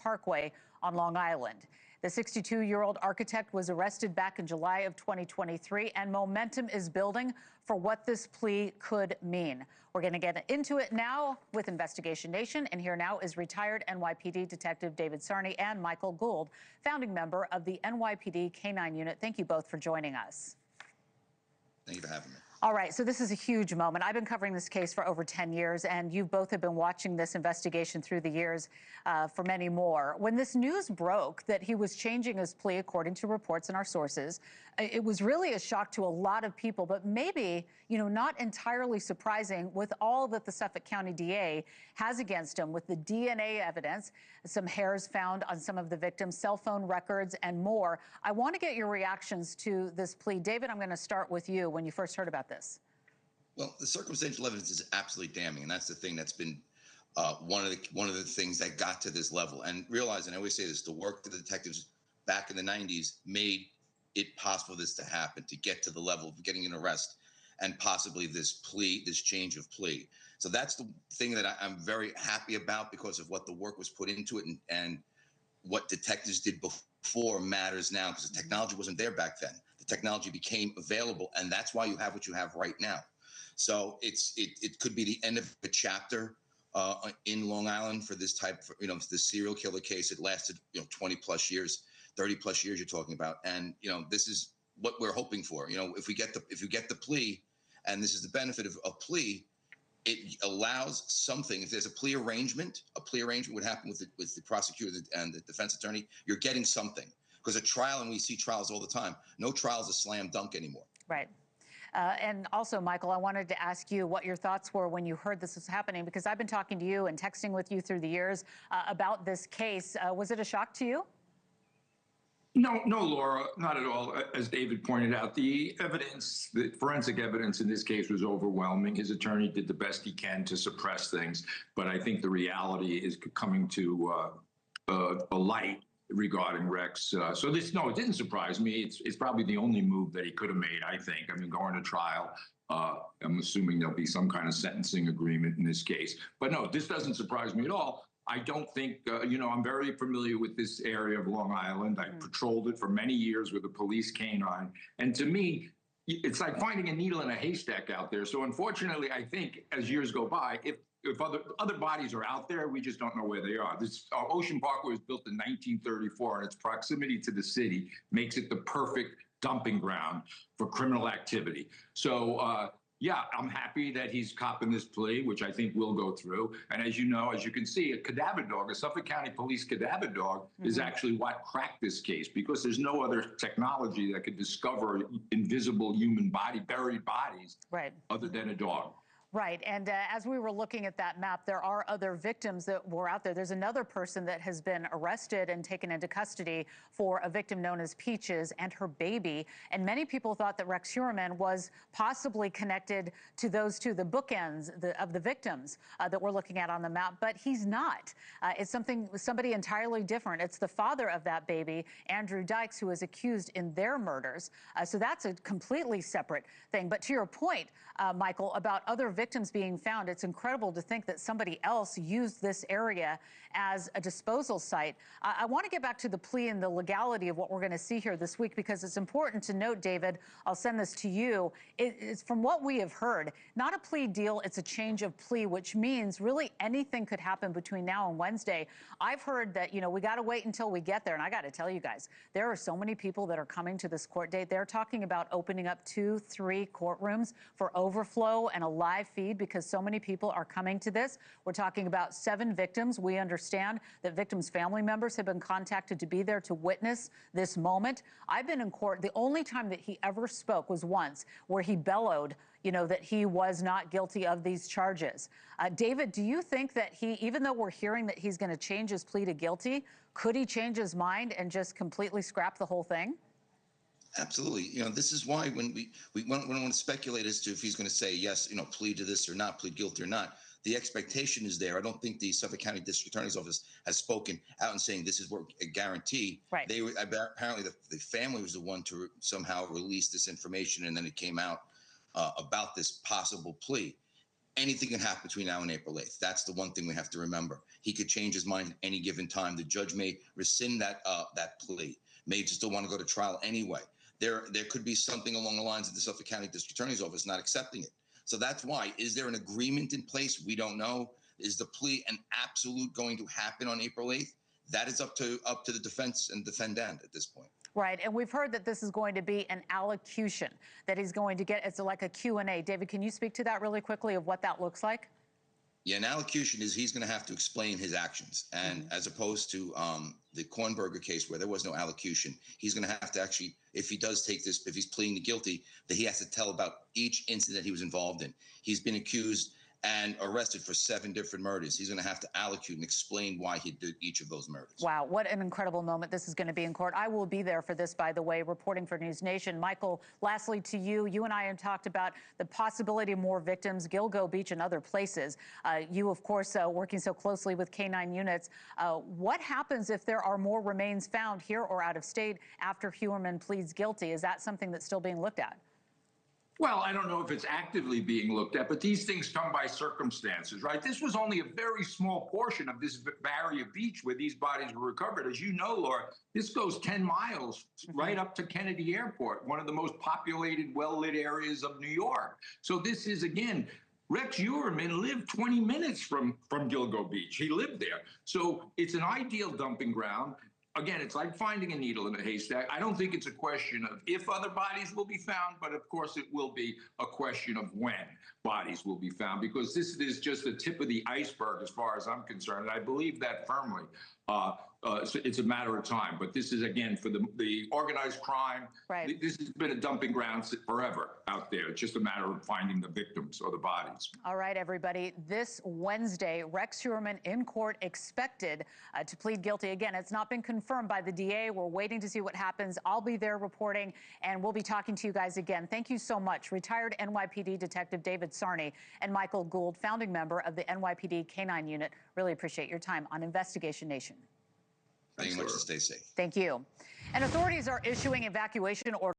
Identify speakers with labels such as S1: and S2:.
S1: Parkway on Long Island. The 62-year-old architect was arrested back in July of 2023, and momentum is building for what this plea could mean. We're going to get into it now with Investigation Nation, and here now is retired NYPD Detective David Sarney and Michael Gould, founding member of the NYPD K-9 unit. Thank you both for joining us.
S2: Thank you for having me.
S1: All right, so this is a huge moment. I've been covering this case for over 10 years, and you both have been watching this investigation through the years for many more. When this news broke that he was changing his plea, according to reports in our sources, it was really a shock to a lot of people, but maybe, not entirely surprising with all that the Suffolk County DA has against him, with the DNA evidence, some hairs found on some of the victims, cell phone records, and more. I want to get your reactions to this plea. David, I'm going to start with you when you first heard about this.
S2: Well, the circumstantial evidence is absolutely damning, and that's the thing that's been one of the things that got to this level. And realize, and I always say this, the work of the detectives back in the 90s made it possible for this to happen, to get to the level of getting an arrest and possibly this plea, this change of plea. So that's the thing that I'm very happy about, because of what the work was put into it, and what detectives did before matters now, because the technology wasn't there back then. The technology became available, and that's why you have what you have right now. So it could be the end of a chapter in Long Island for this type, this serial killer case. It lasted 20 plus years, 30 plus years you're talking about, and this is what we're hoping for. If we get the plea, and this is the benefit of a plea, it allows something. If there's a plea arrangement would happen with the prosecutor and the defense attorney. You're getting something, because a trial, and we see trials all the time, no trial is a slam dunk anymore.
S1: Right. And also, Michael, I wanted to ask you what your thoughts were when you heard this was happening, because I've been talking to you and texting with you through the years about this case. Was it a shock to you?
S3: No, Laura, not at all. As David pointed out, the evidence, the forensic evidence in this case was overwhelming. His attorney did the best he can to suppress things, but I think the reality is coming to a light regarding Rex. So it didn't surprise me. It's probably the only move that he could have made, I think. I mean, going to trial, I'm assuming there'll be some kind of sentencing agreement in this case. But no, this doesn't surprise me at all. I don't think, I'm very familiar with this area of Long Island. I patrolled it for many years with a police canine. And to me, it's like finding a needle in a haystack out there. So unfortunately, I think as years go by, if other bodies are out there, we just don't know where they are. This Ocean Parkway was built in 1934, and its proximity to the city makes it the perfect dumping ground for criminal activity. So, yeah, I'm happy that he's copping this plea, which I think will go through. And as you know, as you can see, a cadaver dog, a Suffolk County Police cadaver dog, is actually what cracked this case, because there's no other technology that could discover invisible human buried bodies, other than a dog.
S1: Right. And as we were looking at that map, there are other victims that were out there. There's another person that has been arrested and taken into custody for a victim known as Peaches and her baby. And many people thought that Rex Heuermann was possibly connected to those two, the bookends of the victims that we're looking at on the map. But he's not. It's somebody entirely different. It's the father of that baby, Andrew Dykes, who is accused in their murders. So that's a completely separate thing. But to your point, Michael, about other victims being found, it's incredible to think that somebody else used this area as a disposal site. I want to get back to the plea and the legality of what we're going to see here this week, because it's important to note, David, I'll send this to you. It's from what we have heard, not a plea deal, it's a change of plea, which means really anything could happen between now and Wednesday. I've heard that, we got to wait until we get there. And I got to tell you guys, there are so many people that are coming to this court date. They're talking about opening up 2-3 courtrooms for overflow and a live feed, because so many people are coming to this. We're talking about 7 victims. We understand that victims' family members have been contacted to be there to witness this moment. I've been in court. The only time that he ever spoke was once, where he bellowed, that he was not guilty of these charges. David, do you think that even though we're hearing that he's going to change his plea to guilty, could he change his mind and just completely scrap the whole thing?
S2: Absolutely. This is why when we don't want to speculate as to if he's going to say yes, plead to this or not, plead guilty or not. The expectation is there. I don't think the Suffolk County District Attorney's Office has spoken out and saying this is a guarantee.
S1: Right.
S2: They were apparently the family was the one to somehow release this information, and then it came out about this possible plea. anything can happen between now and April 8th. That's the one thing we have to remember. He could change his mind at any given time. The judge may rescind that plea, may just still want to go to trial anyway. There could be something along the lines of the Suffolk County District Attorney's Office not accepting it. So that's why. Is there an agreement in place? We don't know. Is the plea an absolute going to happen on April 8th? That is up to the defense and defendant at this point.
S1: Right, and we've heard that this is going to be an allocution, that he's going to get, it's like a Q&A. David, can you speak to that really quickly of what that looks like?
S2: Yeah, an allocution is he's going to have to explain his actions. And as opposed to the Kornberger case where there was no allocution, he's going to have to actually, if he does take this, if he's pleading guilty, that he has to tell about each incident he was involved in. He's been accused and arrested for 7 different murders. He's going to have to allocute and explain why he did each of those murders.
S1: Wow, what an incredible moment this is going to be in court. I will be there for this, by the way, reporting for NewsNation. Michael, lastly to you, you and I have talked about the possibility of more victims, Gilgo Beach and other places. You, of course, working so closely with K-9 units. What happens if there are more remains found here or out of state after Heuermann pleads guilty? Is that something that's still being looked at?
S3: Well, I don't know if it's actively being looked at, but these things come by circumstances, right? This was only a very small portion of this Barrier Beach where these bodies were recovered. As you know, Laura, this goes 10 miles right up to Kennedy Airport, one of the most populated, well-lit areas of New York. So this is, again, Rex Heuermann lived 20 minutes from Gilgo Beach. He lived there. So it's an ideal dumping ground. Again, it's like finding a needle in a haystack. I don't think it's a question of if other bodies will be found, but of course it will be a question of when bodies will be found, because this is just the tip of the iceberg as far as I'm concerned. And I believe that firmly. So it's a matter of time. But this is, again, for the organized crime.
S1: Right.
S3: This has been a dumping ground forever out there. It's just a matter of finding the victims or the bodies.
S1: All right, everybody. This Wednesday, Rex Heuermann in court expected to plead guilty. Again, it's not been confirmed by the DA. We're waiting to see what happens. I'll be there reporting, and we'll be talking to you guys again. Thank you so much. Retired NYPD Detective David Sarney and Michael Gould, founding member of the NYPD K-9 unit. Really appreciate your time on Investigation Nation.
S2: Thank you much, and stay safe.
S1: Thank you. And authorities are issuing evacuation orders.